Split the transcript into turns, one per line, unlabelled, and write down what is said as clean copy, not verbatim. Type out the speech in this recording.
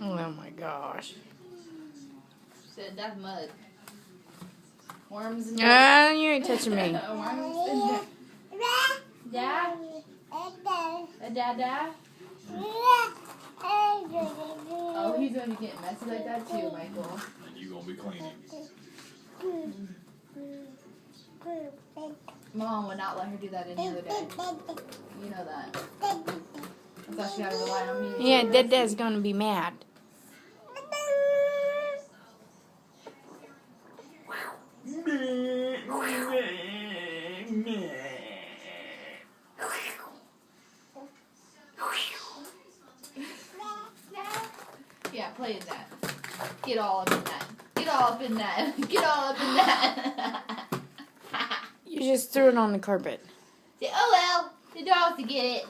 Oh my gosh.
Said that's mud. Worms and dirt.
You ain't touching me.
Worms and dirt. Dad? Dad? Oh, he's gonna be getting messy like that too, Michael.
And you gonna be cleaning.
Mom would not let her do that any other day. You know that. I thought she had to rely on me.
Yeah, Dad's gonna be mad.
Yeah, play in that. Get all up in that. Get all up in that. Get all up in that.
You just threw it on the carpet.
Say, oh well, the dogs to get it.